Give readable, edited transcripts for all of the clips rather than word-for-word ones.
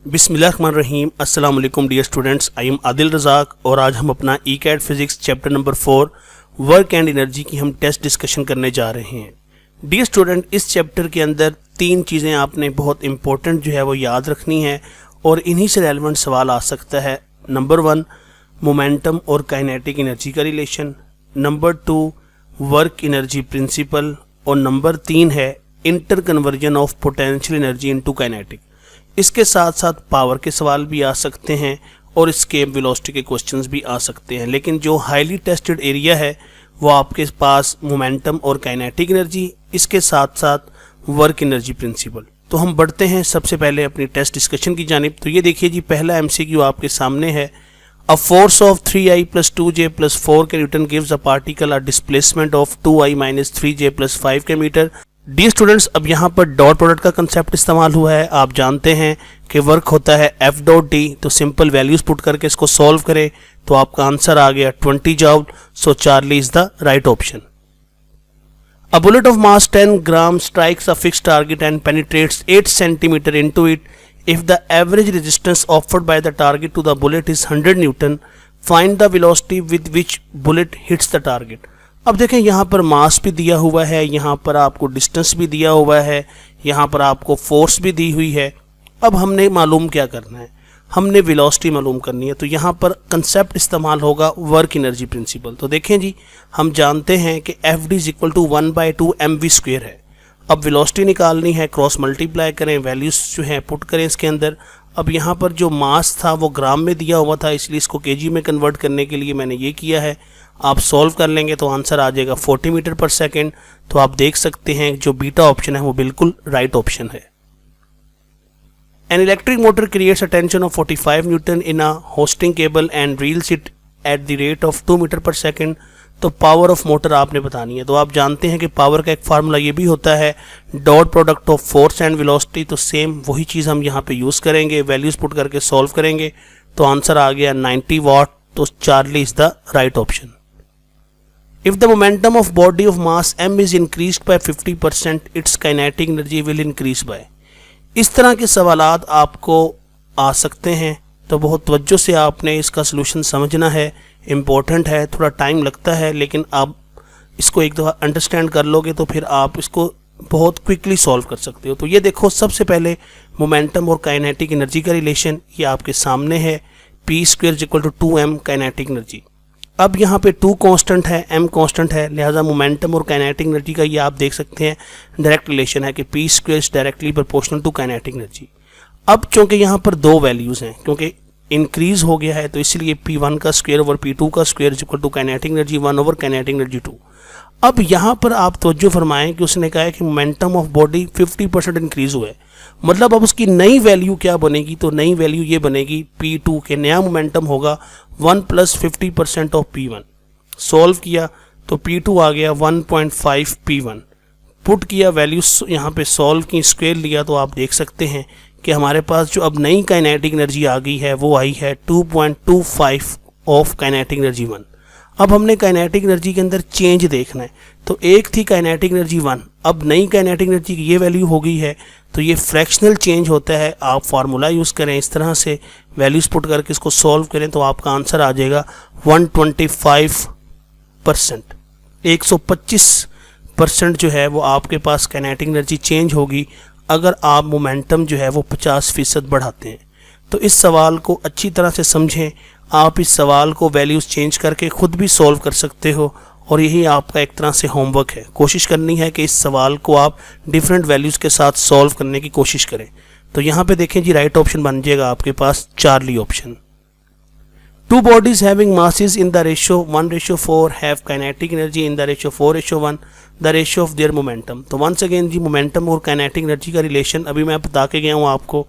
बिस्मिल्लाहिर्रहमानिर्रहीम। अस्सलाम वालेकुम dear students, I am Adil Razaq और आज हम अपना ECAT physics chapter number 4 work and energy की हम टेस्ट डिस्कशन करने जा रहे हैं। डियर स्टूडेंट, इस चैप्टर के अंदर 3 चीज़ें आपने बहुत इंपॉर्टेंट जो है वो याद रखनी है और इन्हीं से रेलेवेंट सवाल आ सकता है। नंबर 1 मोमेंटम और काइनेटिक एनर्जी का relation, number 2 work energy principal और नंबर 3 है inter conversion of potential energy into kinetic. इसके साथ साथ पावर के सवाल भी आ सकते हैं और एस्केप वेलोसिटी के क्वेश्चंस भी आ सकते हैं, लेकिन जो हाईली टेस्टेड एरिया है वो आपके पास मोमेंटम और काइनेटिक एनर्जी, इसके साथ साथ वर्क एनर्जी प्रिंसिपल। तो हम बढ़ते हैं सबसे पहले अपनी टेस्ट डिस्कशन की जानिब। तो ये देखिए जी, पहला एमसीक्यू आपके सामने है। A force of 3i + 2j + 4 के Newton gives a particle a displacement of 2i - 3j + 5 के मीटर। डियर स्टूडेंट्स, अब यहाँ पर डॉट प्रोडक्ट का कंसेप्ट इस्तेमाल हुआ है। आप जानते हैं कि वर्क होता है F.D, तो सिंपल वैल्यूज पुट करके इसको सॉल्व करें तो आपका आंसर आ गया 20 joule. So Charlie is the right option. A bullet of mass 10 gram strikes a fixed target and penetrates 8 centimetre into it. If the average resistance offered by the target to the bullet is 100 newton, find the velocity with which bullet hits the target. अब देखें, यहाँ पर मास भी दिया हुआ है, यहाँ पर आपको डिस्टेंस भी दिया हुआ है, यहाँ पर आपको फोर्स भी दी हुई है। अब हमने मालूम क्या करना है, हमने वेलोसिटी मालूम करनी है। तो यहाँ पर कंसेप्ट इस्तेमाल होगा वर्क एनर्जी प्रिंसिपल। तो देखें जी, हम जानते हैं कि Fd = 1/2 mv² है। अब वेलोसिटी निकालनी है, क्रॉस मल्टीप्लाई करें, वैल्यूज जो हैं पुट करें इसके अंदर। अब यहाँ पर जो मास था वो ग्राम में दिया हुआ था, इसलिए इसको केजी में कन्वर्ट करने के लिए मैंने ये किया है। आप सॉल्व कर लेंगे तो आंसर आ जाएगा 40 मीटर पर सेकेंड। तो आप देख सकते हैं जो बीटा ऑप्शन है वो बिल्कुल राइट ऑप्शन है। An electric motor creates a tension of 45 newton in a hoisting cable and reels it at the rate of 2 metre per second. तो पावर ऑफ मोटर आपने बतानी है। तो आप जानते हैं कि पावर का एक फार्मूला ये भी होता है dot product of force and velocity. तो सेम वही चीज़ हम यहाँ पे यूज़ करेंगे, वैल्यूज पुट करके सॉल्व करेंगे तो आंसर आ गया 90 वाट। तो Charlie is the right option. If the momentum of body of mass m is increased by 50%, its kinetic energy will increase by। इस तरह के सवालात आपको आ सकते हैं, तो बहुत तवज्जो से आपने इसका सलूशन समझना है। इम्पोर्टेंट है, थोड़ा टाइम लगता है, लेकिन आप इसको एक दफ़ा अंडरस्टैंड कर लोगे तो फिर आप इसको बहुत क्विकली सॉल्व कर सकते हो। तो ये देखो, सबसे पहले मोमेंटम और काइनेटिक एनर्जी का रिलेशन ये आपके सामने है। p² = 2m kinetic energy. अब यहाँ पे 2 कांस्टेंट है, m कांस्टेंट है, लिहाजा मोमेंटम और काइनेटिक एनर्जी का ये आप देख सकते हैं डायरेक्ट रिलेशन है कि p² is directly proportional to kinetic energy. अब चूंकि यहाँ पर 2 वैल्यूज़ हैं, क्योंकि इंक्रीज हो गया है तो इसलिए p1 का स्क्वायर ओवर p2 का square = kinetic energy 1 over kinetic energy 2। अब यहाँ पर आप तवज्जो फरमाएं कि उसने कहा है कि मोमेंटम ऑफ बॉडी 50% इंक्रीज हुआ है, मतलब अब उसकी नई वैल्यू क्या बनेगी। तो नई वैल्यू ये बनेगी p2 के नया मोमेंटम होगा 1 + 50% ऑफ p1। सॉल्व किया तो p2 आ गया 1.5 p1। पुट किया वैल्यूज यहाँ पे सॉल्व की, स्क्वायर लिया, तो आप देख सकते हैं कि हमारे पास जो अब नई काइनेटिक एनर्जी आ गई है वो आई है 2.25 ऑफ काइनेटिक एनर्जी 1। अब हमने काइनेटिक एनर्जी के अंदर चेंज देखना है। तो एक थी काइनेटिक एनर्जी 1, अब नई काइनेटिक एनर्जी की ये वैल्यू हो गई है, तो ये फ्रैक्शनल चेंज होता है। आप फार्मूला यूज़ करें, इस तरह से वैल्यूज़ पुट करके इसको सॉल्व करें तो आपका आंसर आ जाएगा 125%। 125% जो है वो आपके पास काइनेटिक एनर्जी चेंज होगी अगर आप मोमेंटम जो है वो 50% बढ़ाते हैं। तो इस सवाल को अच्छी तरह से समझें। आप इस सवाल को वैल्यूज़ चेंज करके ख़ुद भी सॉल्व कर सकते हो और यही आपका एक तरह से होमवर्क है। कोशिश करनी है कि इस सवाल को आप डिफरेंट वैल्यूज़ के साथ सॉल्व करने की कोशिश करें। तो यहाँ पे देखें जी, राइट ऑप्शन बन जाएगा आपके पास Charlie option. 2 bodies having masses in the ratio 1:4 have kinetic energy in the ratio 4:1 the ratio of their momentum। तो वंस अगेन जी, मोमेंटम और काइनेटिक एनर्जी का रिलेशन अभी मैं बता के गया हूँ आपको।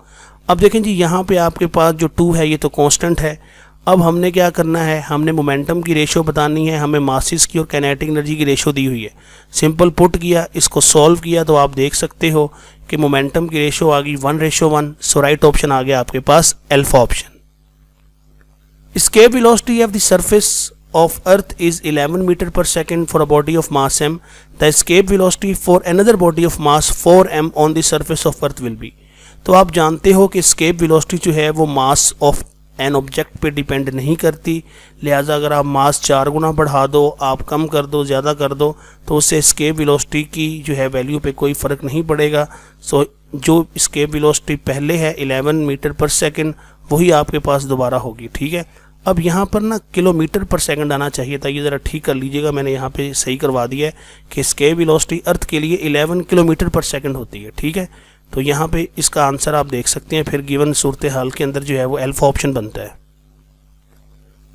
अब देखें जी, यहाँ पे आपके पास जो 2 है ये तो कांस्टेंट है। अब हमने क्या करना है, हमने मोमेंटम की रेशियो बतानी है, हमें मासेस की और काइनेटिक एनर्जी की रेशियो दी हुई है। सिंपल पुट किया, इसको सॉल्व किया तो आप देख सकते हो कि मोमेंटम की रेशियो आ गई 1:1। सो राइट ऑप्शन आ गया आपके पास alpha option. Escape velocity of the surface of Earth is 11 meter per second for a body of mass m. The escape velocity for another body of mass 4m on the surface of Earth will be. तो आप जानते हो कि escape velocity जो है वो mass of an object पे depend नहीं करती, लिहाजा अगर आप मास 4 गुना बढ़ा दो, आप कम कर दो, ज़्यादा कर दो, तो उससे escape velocity की जो है वैल्यू पे कोई फ़र्क नहीं पड़ेगा. सो जो escape velocity पहले है 11 मीटर पर सेकंड वही आपके पास दोबारा होगी. ठीक है, अब यहाँ पर ना किलोमीटर पर सेकंड आना चाहिए था, ये ज़रा ठीक कर लीजिएगा, मैंने यहाँ पे सही करवा दिया है कि escape velocity अर्थ के लिए 11 किलोमीटर पर सेकंड होती है. ठीक है, तो यहाँ पे इसका आंसर आप देख सकते हैं. फिर गिवन सूरत हाल के अंदर जो है वो अल्फा ऑप्शन बनता है.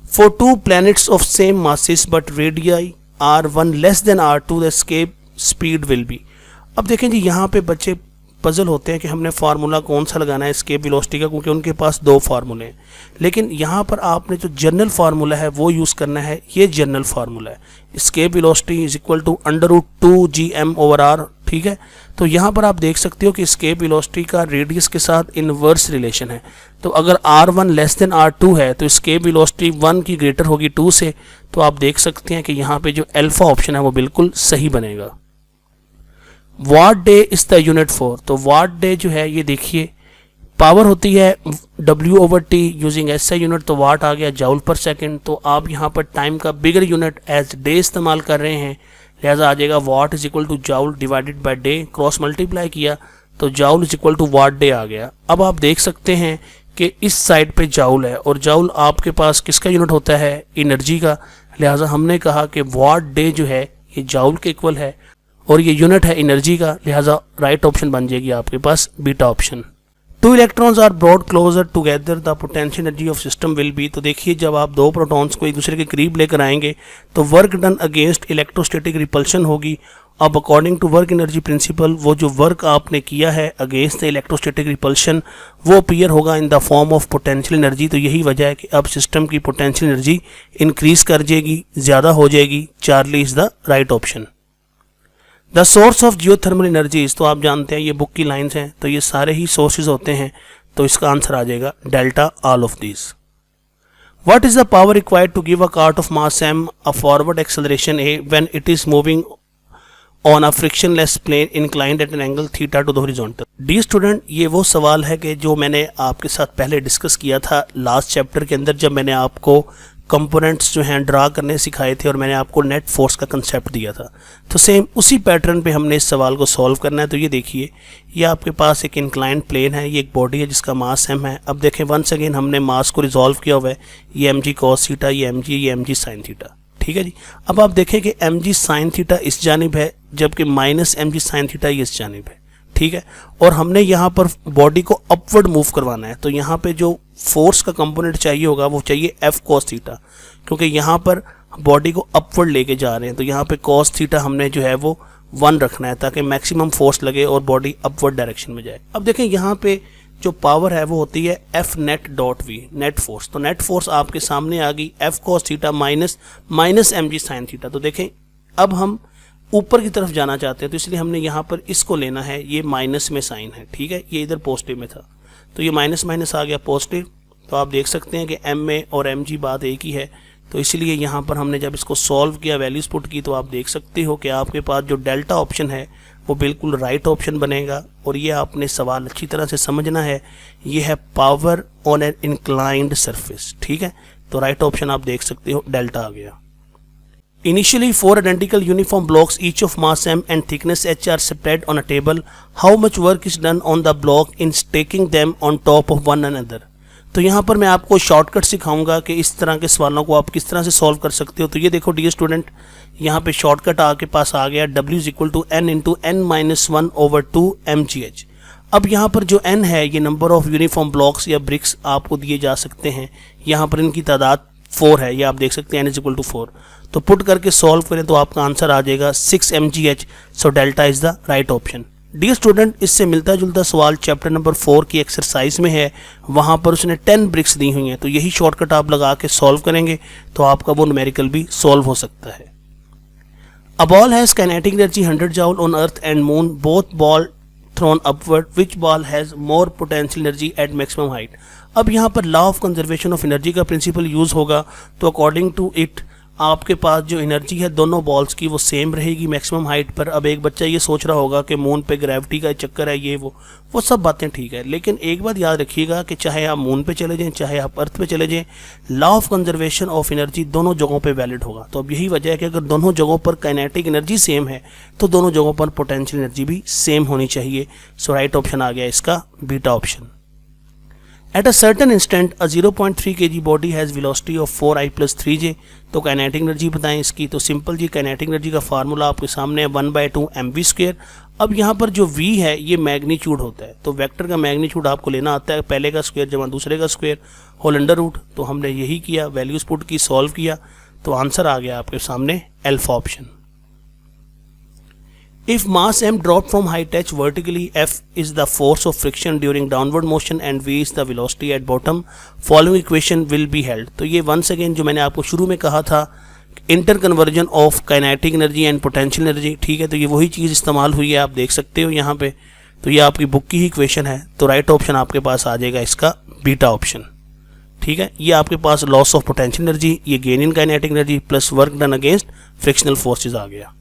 For to planets of same masses but radii r1 less than r2 the escape speed will be. अब देखें जी, यहाँ पे बच्चे पजल होते हैं कि हमने फार्मूला कौन सा लगाना है escape velocity का, क्योंकि उनके पास दो फार्मूले हैं. लेकिन यहाँ पर आपने जो जनरल फार्मूला है वो यूज़ करना है. ये जनरल फार्मूला है, escape velocity is equal to √2gm/r. ठीक है, तो यहाँ पर आप देख सकते हो कि escape velocity का रेडियस के साथ इन्वर्स रिलेशन है. तो अगर r1 लेस देन r2 है तो escape velocity 1 की ग्रेटर होगी 2 से. तो आप देख सकते हैं कि यहाँ पे जो अल्फा ऑप्शन है वो बिल्कुल सही बनेगा. Watt day is the unit for. तो वाट डे जो है ये देखिए पावर होती है W/T यूजिंग SI यूनिट, तो वाट आ गया जूल पर सेकंड. तो आप यहाँ पर टाइम का बिगर यूनिट एज डे इस्तेमाल कर रहे हैं, लिहाजा आ जाएगा watt is equal to joule divided by day. Cross multiply किया तो joule is equal to watt day आ गया. अब आप देख सकते हैं कि इस साइड पे जूल है और जूल आपके पास किसका यूनिट होता है, एनर्जी का. लिहाजा हमने कहा कि वाट डे जो है ये जूल के इक्वल है और ये यूनिट है एनर्जी का, लिहाजा राइट ऑप्शन बन जाएगी आपके पास beta option. Two electrons are brought closer together the potential energy of system will be. तो देखिए जब आप दो प्रोटॉन्स को एक दूसरे के करीब लेकर आएंगे तो work done against electrostatic repulsion होगी. अब according to work energy principle वो जो वर्क आपने किया है अगेंस्ट द इलेक्ट्रोस्टैटिक रिपल्शन वो अपीयर होगा in the form of potential energy. तो यही वजह है कि अब सिस्टम की पोटेंशियल एनर्जी इंक्रीज कर जाएगी, ज़्यादा हो जाएगी. Charlie is the right option. The source of geothermal energies. तो आप जानते हैं ये बुक की लाइन्स हैं, तो ये सारे ही सोर्सेज होते हैं, तो इसका आंसर आ जाएगा delta all of these. What is the power required to give a cart of mass m a forward acceleration a when it is moving on a frictionless plane inclined at an angle theta to the horizontal. Dear student, ये वो सवाल है कि जो मैंने आपके साथ पहले डिस्कस किया था लास्ट चैप्टर के अंदर, जब मैंने आपको कंपोनेंट्स जो हैं ड्रा करने सिखाए थे और मैंने आपको नेट फोर्स का कंसेप्ट दिया था. तो सेम उसी पैटर्न पे हमने इस सवाल को सॉल्व करना है. तो ये देखिए, ये आपके पास एक इंक्लाइंड प्लेन है, ये एक बॉडी है जिसका मास m है. अब देखें वंस अगेन हमने मास को रिजॉल्व किया हुआ है, ये mg cos थीटा, ये mg sin थीटा. ठीक है जी, अब आप देखें कि mg sin थीटा इस जानिब है जबकि माइनस mg sin थीटा ये इस जानिब है. ठीक है, और हमने यहाँ पर बॉडी को अपवर्ड मूव करवाना है. तो यहाँ पे जो फोर्स का कंपोनेंट चाहिए होगा वो चाहिए f cos थीटा, क्योंकि यहाँ पर बॉडी को अपवर्ड लेके जा रहे हैं. तो यहाँ पे cos थीटा हमने जो है वो 1 रखना है ताकि मैक्सिमम फोर्स लगे और बॉडी अपवर्ड डायरेक्शन में जाए. अब देखें यहाँ पे जो पावर है वो होती है F net dot V, net force. तो नेट फोर्स आपके सामने आ गई F cos theta minus mg sin theta. तो देखें अब हम ऊपर की तरफ जाना चाहते हैं, तो इसलिए हमने यहाँ पर इसको लेना है, ये माइनस में साइन है. ठीक है, ये इधर पॉजिटिव में था तो ये माइनस माइनस आ गया पॉजिटिव. तो आप देख सकते हैं कि m में और mg बात एक ही है. तो इसलिए यहाँ पर हमने जब इसको सॉल्व किया, वैल्यूज पुट की, तो आप देख सकते हो कि आपके पास जो डेल्टा ऑप्शन है वो बिल्कुल राइट ऑप्शन बनेगा. और ये आपने सवाल अच्छी तरह से समझना है, ये है power on an inclined surface. ठीक है, तो राइट ऑप्शन आप देख सकते हो डेल्टा आ गया. Initially, 4 identical uniform blocks, each of mass m and thickness h, are spread on a table. How much work is done on the block in stacking them on top of one another? तो यहाँ पर मैं आपको shortcut सिखाऊंगा कि इस तरह के सवालों को आप किस तरह से सॉल्व कर सकते हो. तो ये देखो डियर स्टूडेंट, यहाँ पे शॉर्टकट आपके पास आ गया, W is equal to n into n-1/2 mgh. अब यहाँ पर जो n है ये नंबर ऑफ यूनिफॉर्म ब्लॉक्स या ब्रिक्स आपको दिए जा सकते हैं. यहाँ पर इनकी तादाद 4 है, ये आप देख सकते हैं n इज इक्वल टू 4. तो पुट करके सॉल्व करें तो आपका आंसर आ जाएगा 6 mgh. So delta is the right option. Dear student, इससे मिलता जुलता सवाल चैप्टर नंबर 4 की एक्सरसाइज में है, वहाँ पर उसने 10 ब्रिक्स दी हुई हैं. तो यही शॉर्टकट आप लगा के सॉल्व करेंगे तो आपका वो न्यूमेरिकल भी सॉल्व हो सकता है. A ball has kinetic energy 100 joule on earth and moon, both ball throne upward, which ball has more potential energy at maximum height. अब यहाँ पर law of conservation of energy का प्रिंसिपल यूज़ होगा, तो according to it आपके पास जो energy है दोनों बॉल्स की वो सेम रहेगी मैक्सिमम हाइट पर। अब एक बच्चा ये सोच रहा होगा कि मून पे ग्रेविटी का चक्कर है, ये वो सब बातें ठीक है, लेकिन एक बात याद रखिएगा कि चाहे आप मून पे चले जाएं चाहे आप अर्थ पे चले जाएं, law of conservation of energy दोनों जगहों पे वैलिड होगा। तो अब यही वजह है कि अगर दोनों जगहों पर काइनेटिक एनर्जी सेम है तो दोनों जगहों पर पोटेंशियल एनर्जी भी सेम होनी चाहिए। सो राइट ऑप्शन आ गया इसका beta option. At a certain instant, a 0.3 kg body has velocity of 4i plus 3j। तो काइनेटिक एनर्जी बताएं इसकी, तो सिंपल जी काइनेटिक एनर्जी का फार्मूला आपके सामने है 1/2 mv²। अब यहाँ पर जो v है ये मैग्नीट्यूड होता है, तो वेक्टर का मैग्नीट्यूड आपको लेना आता है पहले का स्क्वायर जमा दूसरे का स्क्वायर होल अंडर रूट। तो हमने यही किया, वैल्यूज पुट की, सॉल्व किया, तो आंसर आ गया आपके सामने alpha option. If mass m dropped from height h vertically, F is the force of friction during downward motion and V is the velocity at bottom, following equation will be held। तो ये once again जो मैंने आपको शुरू में कहा था inter conversion of kinetic energy and potential energy, ठीक है, तो ये वही चीज़ इस्तेमाल हुई है, आप देख सकते हो यहाँ पे। तो ये आपकी बुक की ही इक्वेशन है, तो राइट ऑप्शन आपके पास आ जाएगा इसका बीटा ऑप्शन। ठीक है, ये आपके पास लॉस ऑफ पोटेंशियल एनर्जी, ये gain in kinetic energy plus work done against frictional forces आ गया।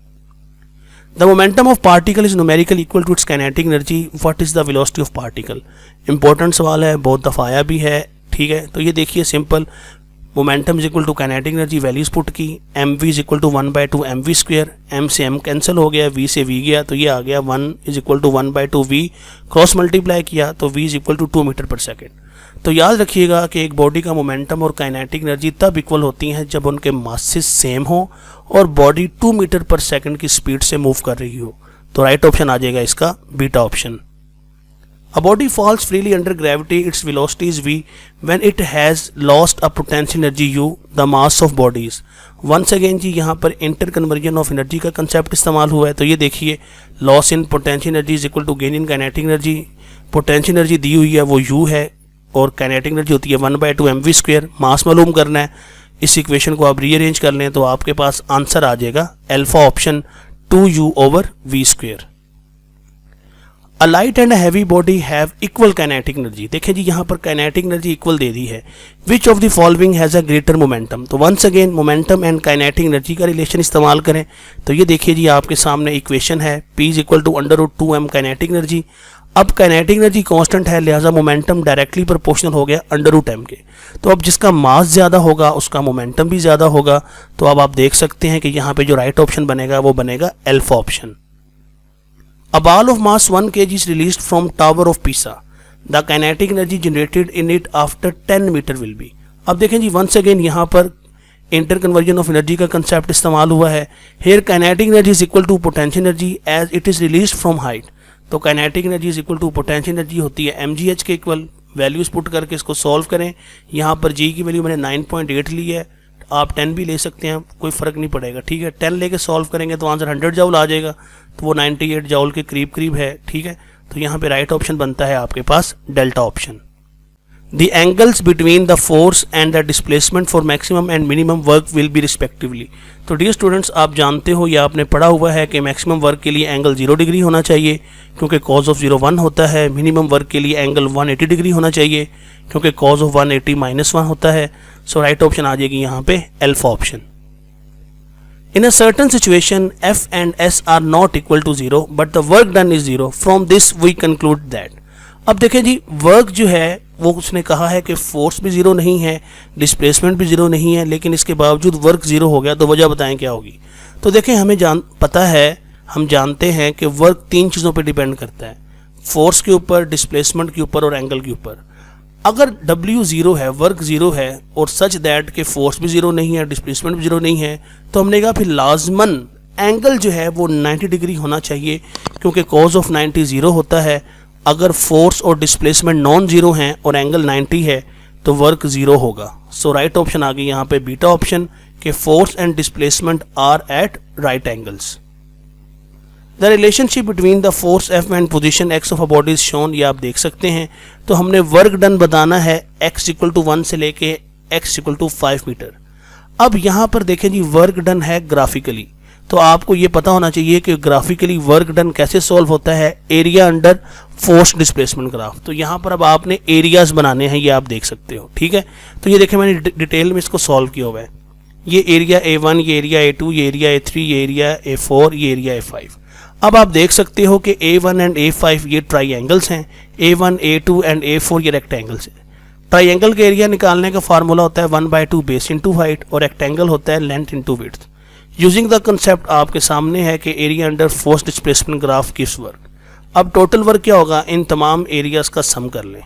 The momentum of particle is numerically equal to its kinetic energy. What is the velocity of particle? Important सवाल है, बहुत दफ़ा आया भी है, ठीक है। तो ये देखिए simple, momentum is equal to kinetic energy, values put की, mv is equal to 1/2 mv², m से m कैंसिल हो गया, v से v गया, तो ये आ गया 1 is equal to 1/2 v, cross multiply किया तो v is equal to 2 metre per second. तो याद रखिएगा कि एक बॉडी का मोमेंटम और काइनेटिक एनर्जी तब इक्वल होती हैं जब उनके मासेस सेम हो और बॉडी 2 मीटर पर सेकंड की स्पीड से मूव कर रही हो। तो राइट ऑप्शन आ जाएगा इसका beta option. A body falls freely under gravity, its velocity is v when it has lost a potential energy u, the mass of bodies। Once again जी यहाँ पर इंटर कन्वर्जन ऑफ एनर्जी का concept इस्तेमाल हुआ है। तो ये देखिए loss in potential energy is equal to gain in kinetic energy. Potential energy दी हुई है वो u है और काइनेटिक एनर्जी होती है 1/2 mv²। मास मालूम करना है, इस इक्वेशन को आप रीअरेंज कर लें तो आपके पास आंसर आ जाएगा alpha option 2u/v²। A light and a heavy body have equal kinetic energy. देखें जी यहाँ पर काइनेटिक एनर्जी इक्वल दे दी है। Which of the following has a greater momentum. तो once again momentum and kinetic energy का रिलेशन इस्तेमाल करें। तो ये देखिए जी आपके सामने इक्वेशन है, p is equal to √2m kinetic energy. अब काइनेटिक एनर्जी कांस्टेंट है, लिहाजा मोमेंटम डायरेक्टली प्रोपोर्शनल हो गया √m के। तो अब जिसका मास ज़्यादा होगा उसका मोमेंटम भी ज़्यादा होगा। तो अब आप देख सकते हैं कि यहाँ पे जो राइट ऑप्शन बनेगा वो बनेगा alpha option. A ball of mass 1 kg is released from Tower of Pisa. The kinetic energy generated in it after 10 meter will be। अब देखें जी once again यहाँ पर इंटर कन्वर्जन ऑफ एनर्जी का concept इस्तेमाल हुआ है। Here kinetic energy is equal to potential energy as it is released from height। तो kinetic energy is equal to potential energy होती है mgh के इक्वल। वैल्यूज पुट करके इसको सॉल्व करें। यहाँ पर g की वैल्यू मैंने 9.8 ली है, आप 10 भी ले सकते हैं, कोई फ़र्क नहीं पड़ेगा, ठीक है। 10 लेके सॉल्व करेंगे तो आंसर 100 जूल आ जाएगा, तो वो 98 जूल के करीब करीब है, ठीक है। तो यहाँ पे राइट ऑप्शन बनता है आपके पास delta option. The angles between the force and the displacement for maximum and minimum work will be respectively। तो डियर स्टूडेंट्स आप जानते हो या आपने पढ़ा हुआ है कि मैक्सिमम वर्क के लिए एंगल 0 डिग्री होना चाहिए क्योंकि कॉज ऑफ 0 1 होता है। मिनिमम वर्क के लिए एंगल 180 डिग्री होना चाहिए क्योंकि कॉज ऑफ 180 -1 होता है। सो राइट ऑप्शन आ जाएगी यहाँ पे alpha option. In a certain situation f and s are not equal to 0 but the work done is 0। From this we conclude that। अब देखें जी वर्क जो है वो उसने कहा है कि फोर्स भी ज़ीरो नहीं है, डिस्प्लेसमेंट भी ज़ीरो नहीं है, लेकिन इसके बावजूद वर्क ज़ीरो हो गया, तो वजह बताएं क्या होगी। तो देखें हमें पता है, हम जानते हैं कि वर्क 3 चीज़ों पे डिपेंड करता है, फोर्स के ऊपर, डिस्प्लेसमेंट के ऊपर और एंगल के ऊपर। अगर W ज़ीरो है, वर्क ज़ीरो है और सच दैट के फोर्स भी ज़ीरो नहीं है, डिस्प्लेसमेंट भी ज़ीरो नहीं है, तो हमने कहा फिर लाजमन एंगल जो है वो 90 डिग्री होना चाहिए क्योंकि कॉज ऑफ 90 ज़ीरो होता है। अगर फोर्स और डिस्प्लेसमेंट नॉन ज़ीरो हैं और एंगल 90 है तो वर्क ज़ीरो होगा। सो राइट ऑप्शन आ गई यहाँ पे बीटा ऑप्शन के force and displacement are at right angles. The relationship between the force F and position X of a body is shown, ये आप देख सकते हैं। तो हमने वर्क डन बताना है x इक्वल टू 1 से लेके x इक्वल टू 5 मीटर। अब यहाँ पर देखें जी वर्क डन है ग्राफिकली, तो आपको ये पता होना चाहिए कि ग्राफिकली वर्क डन कैसे सॉल्व होता है। Area under force displacement graph. तो यहाँ पर अब आपने एरियाज बनाने हैं, ये आप देख सकते हो, ठीक है। तो ये देखें मैंने डिटेल में इसको सॉल्व किया हुआ है। ये एरिया A1, ये एरिया A2, ये एरिया A3, ये एरिया A4, ये एरिया A5। अब आप देख सकते हो कि A1 एंड A5 ये ट्राइंगल्स हैं, A1, A2 एंड A4 ये रेक्टेंगल्स हैं। ट्राइंगल का एरिया निकालने का फार्मूला होता है 1/2 बेस इंटू हाइट और रेक्टेंगल होता है length into width. Using the concept आपके सामने है कि area under force displacement graph gives work. अब टोटल वर्क क्या होगा, इन तमाम एरियाज का सम कर लें।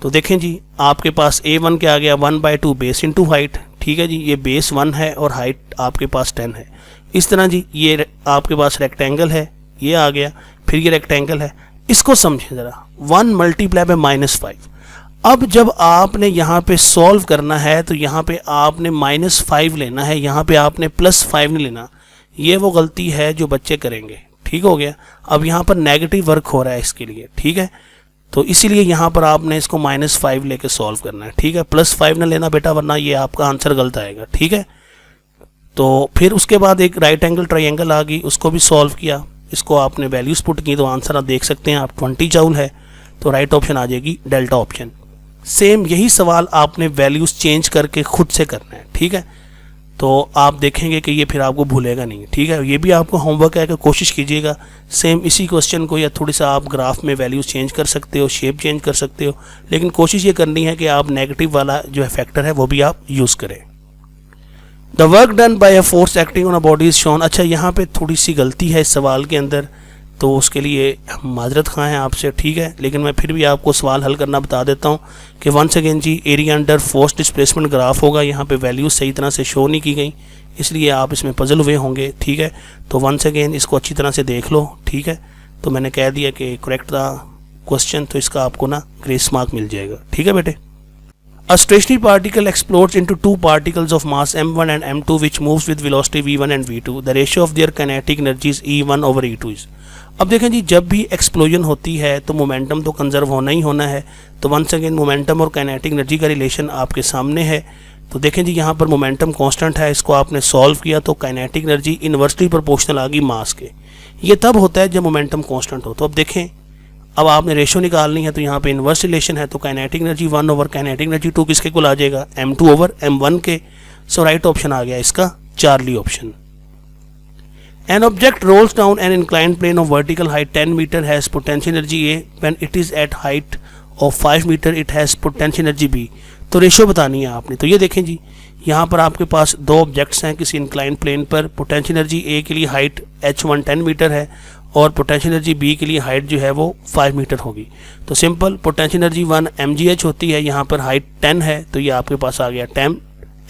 तो देखें जी, आपके पास A1 क्या आ गया 1/2 बेस इंटू हाइट, ठीक है जी, ये बेस 1 है और हाइट आपके पास 10 है। इस तरह जी ये आपके पास रेक्टेंगल है, ये आ गया, फिर ये रेक्टेंगल है। इसको समझें ज़रा, 1 मल्टीप्लाई बाय -5। अब जब आपने यहाँ पे सॉल्व करना है तो यहाँ पे आपने -5 लेना है, यहाँ पे आपने +5 नहीं लेना। ये वो गलती है जो बच्चे करेंगे, ठीक हो गया। अब यहाँ पर नेगेटिव वर्क हो रहा है इसके लिए, ठीक है। तो इसीलिए यहाँ पर आपने इसको -5 लेके सॉल्व करना है, ठीक है। +5 ना लेना बेटा, वरना ये आपका आंसर गलत आएगा, ठीक है। तो फिर उसके बाद एक राइट एंगल ट्रायंगल आ गई, उसको भी सॉल्व किया, इसको आपने वैल्यूज पुट की तो आंसर आप देख सकते हैं, आप 20 जूल है, तो राइट ऑप्शन आ जाएगी डेल्टा ऑप्शन। सेम यही सवाल आपने वैल्यूज चेंज करके खुद से करना है, ठीक है। तो आप देखेंगे कि ये फिर आपको भूलेगा नहीं, ठीक है। ये भी आपको होमवर्क है कि कोशिश कीजिएगा सेम इसी क्वेश्चन को, या थोड़ी सा आप ग्राफ में वैल्यूज चेंज कर सकते हो, शेप चेंज कर सकते हो, लेकिन कोशिश ये करनी है कि आप नेगेटिव वाला जो है फैक्टर है वो भी आप यूज़ करें। The work done by a force acting on a body is shown. अच्छा, यहाँ पे थोड़ी सी गलती है इस सवाल के अंदर, तो उसके लिए हम माजरत खां हैं आपसे, ठीक है। लेकिन मैं फिर भी आपको सवाल हल करना बता देता हूँ कि वंस अगेन जी area under force displacement graph होगा, यहाँ पे वैल्यूज सही तरह से शो नहीं की गई, इसलिए आप इसमें पजल हुए होंगे, ठीक है। तो वंस अगेन इसको अच्छी तरह से देख लो, ठीक है। तो मैंने कह दिया कि करेक्ट द क्वेश्चन, तो इसका आपको ना ग्रेस मार्क मिल जाएगा, ठीक है बेटे। A stationary particle explodes into two particles of mass m1 and m2 which moves with velocity v1 and v2. The ratio of their kinetic energy is e1 over e2 is. अब देखें जी, जब भी explosion होती है तो momentum तो conserve होना ही होना है। तो वंस अगेन मोमेंटम और काइनेटिक एनर्जी का रिलेशन आपके सामने है। तो देखें जी, यहाँ पर मोमेंटम कांस्टेंट है, इसको आपने सॉल्व किया तो काइनेटिक एनर्जी इन्वर्सली प्रोपोर्शनल आ गई मास के। ये तब होता है जब मोमेंटम कांस्टेंट हो। तो अब देखें, अब आपने रेशो निकालनी है, तो यहाँ पे इन्वर्स रिलेशन है, तो kinetic energy 1 over kinetic energy 2 किसके कुल आ जाएगा, m2 ओवर m1 के। सो राइट ऑप्शन आ गया इसका Charlie option. An object rolls down an inclined plane of vertical height 10 meter has potential energy A. When it is at height of 5 meter it has potential energy B. तो ratio बतानी है आपने। तो ये देखें जी, यहाँ पर आपके पास दो ऑब्जेक्ट्स हैं किसी इंक्लाइंड प्लेन पर। पोटेंशियल एनर्जी A के लिए हाइट h1 10 मीटर है और पोटेंशियल एनर्जी B के लिए हाइट जो है वो 5 मीटर होगी। तो सिंपल पोटेंशियल एनर्जी 1 mgh होती है, यहाँ पर हाइट 10 है, तो ये आपके पास आ गया 10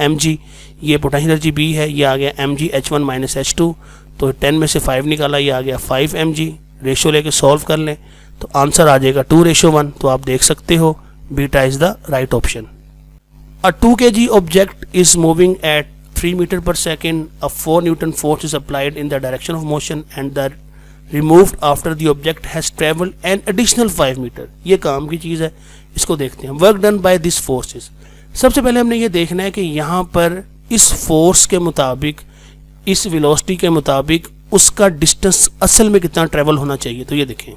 mg। ये पोटेंशियल एनर्जी B है, ये आ गया mg h1 माइनस h2, तो 10 में से 5 निकाला, ये आ गया 5 mg। रेशो लेके सॉल्व कर लें तो आंसर आ जाएगा 2:1। तो आप देख सकते हो beta is the right option. A 2 kg object is moving at 3 meter per second. A 4 Newton force is applied in the direction of motion and the removed after the object has traveled an additional 5 meter. ये काम की चीज़ है, इसको देखते हैं। Work done by this forces. सबसे पहले हमने ये देखना है कि यहाँ पर इस फोर्स के मुताबिक, इस वेलोसिटी के मुताबिक उसका डिस्टेंस असल में कितना ट्रेवल होना चाहिए। तो ये देखें,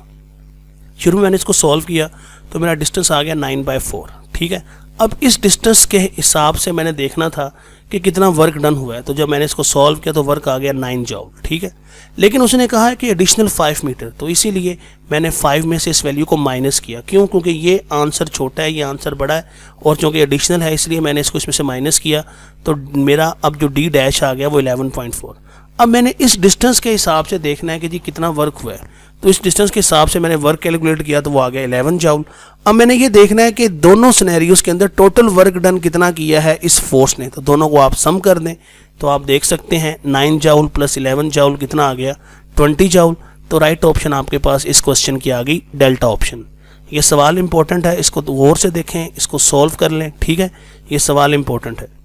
शुरू में मैंने इसको सॉल्व किया तो मेरा डिस्टेंस आ गया 9/4, ठीक है। अब इस डिस्टेंस के हिसाब से मैंने देखना था कि कितना वर्क डन हुआ है। तो जब मैंने इसको सॉल्व किया तो वर्क आ गया 9 जूल, ठीक है। लेकिन उसने कहा है कि एडिशनल 5 मीटर, तो इसीलिए मैंने 5 में से इस वैल्यू को माइनस किया। क्यों? क्योंकि ये आंसर छोटा है, ये आंसर बड़ा है, और चूँकि एडिशनल है इसलिए मैंने इसको इसमें से माइनस किया। तो मेरा अब जो डी डैश आ गया वो 11.4। अब मैंने इस डिस्टेंस के हिसाब से देखना है कि जी कितना वर्क हुआ है। तो इस डिस्टेंस के हिसाब से मैंने वर्क कैलकुलेट किया तो वो आ गया 11 जूल। अब मैंने ये देखना है कि दोनों सिनेरियोज के अंदर टोटल वर्क डन कितना किया है इस फोर्स ने। तो दोनों को आप सम कर दें तो आप देख सकते हैं 9 जूल प्लस 11 जूल कितना आ गया, 20 जूल। तो राइट ऑप्शन आपके पास इस क्वेश्चन की आ गई डेल्टा ऑप्शन। ये सवाल इंपॉर्टेंट है, इसको गौर से देखें, इसको सॉल्व कर लें, ठीक है। ये सवाल इंपॉर्टेंट है।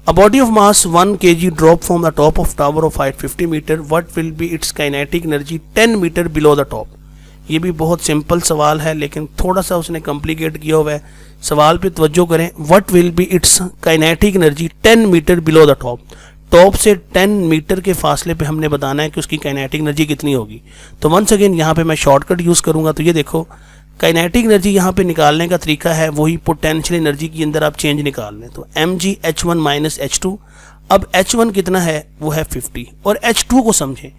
A body of mass 1 kg drop from the top of tower of height 50 meter. What will be its kinetic energy 10 meter below the top? ये भी बहुत सिंपल सवाल है लेकिन थोड़ा सा उसने कॉम्प्लिकेट किया हुआ है। सवाल पे तवज्जो करें। What will be its kinetic energy 10 meter below the top? Top से 10 मीटर के फासले पे हमने बताना है कि उसकी काइनेटिक एनर्जी कितनी होगी। तो वंस अगेन यहाँ पे मैं शॉर्टकट यूज़ करूँगा। तो ये देखो काइनेटिक एनर्जी यहाँ पे निकालने का तरीका है वही पोटेंशियल एनर्जी के अंदर आप चेंज निकाल लें। तो mg h1 माइनस h2, अब h1 कितना है वो है 50 और h2 को समझें।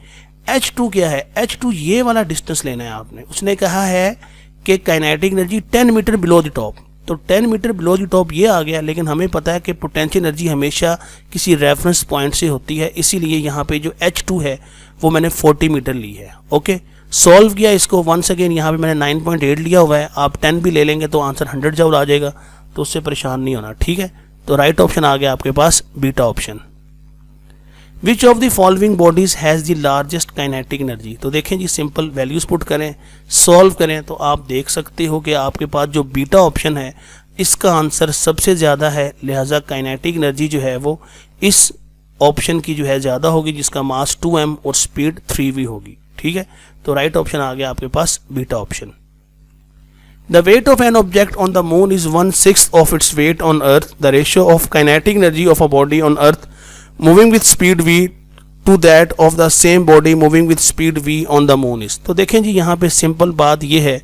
h2 क्या है, h2 ये वाला डिस्टेंस लेना है आपने। उसने कहा है कि kinetic energy 10 metre below the top, तो 10 मीटर बिलो द टॉप ये आ गया, लेकिन हमें पता है कि पोटेंशियल एनर्जी हमेशा किसी रेफरेंस पॉइंट से होती है, इसीलिए यहाँ पे जो h2 है वो मैंने 40 मीटर ली है। ओके, सॉल्व किया इसको। वंस अगेन यहाँ पे मैंने 9.8 लिया हुआ है, आप 10 भी ले लेंगे तो आंसर 100 जरूर आ जाएगा, तो उससे परेशान नहीं होना, ठीक है। तो राइट ऑप्शन आ गया आपके पास beta option. Which of the following bodies has the largest kinetic energy. तो देखें जी, सिंपल वैल्यूज पुट करें, सॉल्व करें, तो आप देख सकते हो कि आपके पास जो बीटा ऑप्शन है इसका आंसर सबसे ज़्यादा है, लिहाजा काइनेटिक एनर्जी जो है वो इस ऑप्शन की जो है ज़्यादा होगी, जिसका मास 2m और स्पीड 3v होगी, ठीक है। तो राइट ऑप्शन आ गया आपके पास beta option. The weight of an object on the moon is 1/6 of its weight on Earth. The ratio of kinetic energy of a body on Earth moving with speed v to that of the same body moving with speed v on the moon is। तो देखें जी, यहाँ पे simple बात ये है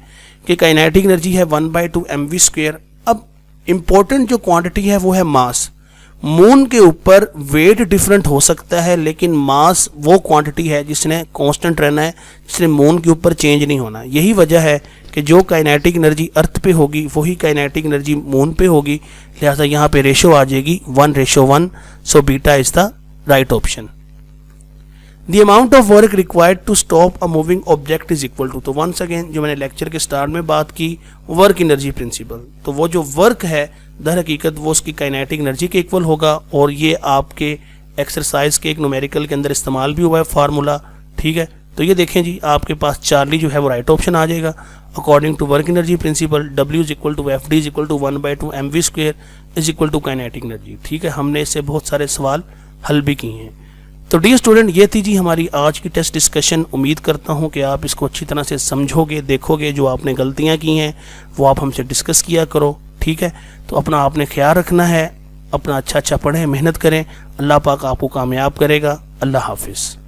कि kinetic energy है 1/2 mv²। अब इम्पोर्टेंट जो क्वांटिटी है वो है मास। मून के ऊपर वेट डिफरेंट हो सकता है, लेकिन मास वो क्वांटिटी है जिसने कांस्टेंट रहना है, जिसने मून के ऊपर चेंज नहीं होना। यही वजह है कि जो काइनेटिक एनर्जी अर्थ पे होगी वही काइनेटिक एनर्जी मून पे होगी, लिहाजा यहाँ पे रेशो आ जाएगी 1:1। So beta is the right option. The amount of work required to stop a moving object is equal to. तो वंस अगेन जो मैंने लेक्चर के स्टार्ट में बात की, वर्क एनर्जी प्रिंसिपल, तो वो जो वर्क है दर हकीकत वो उसकी काइनेटिक एनर्जी के इक्वल होगा, और ये आपके एक्सरसाइज के एक न्यूमेरिकल के अंदर इस्तेमाल भी हुआ है फार्मूला, ठीक है। तो ये देखें जी, आपके पास चार्ली जो है वो राइट ऑप्शन आ जाएगा। According to work energy principle W is equal to FD is equal to 1/2 mv² is equal to kinetic energy, ठीक है। हमने इससे बहुत सारे सवाल हल भी किए हैं। तो डियर स्टूडेंट, ये थी जी हमारी आज की टेस्ट डिस्कशन। उम्मीद करता हूँ कि आप इसको अच्छी तरह से समझोगे, देखोगे, जो आपने गलतियाँ की हैं वो आप हमसे डिस्कस किया करो, ठीक है। तो अपना आपने ख्याल रखना है, अपना अच्छा पढ़ें, मेहनत करें, अल्लाह पाक आपको कामयाब करेगा। अल्लाह हाफिज़।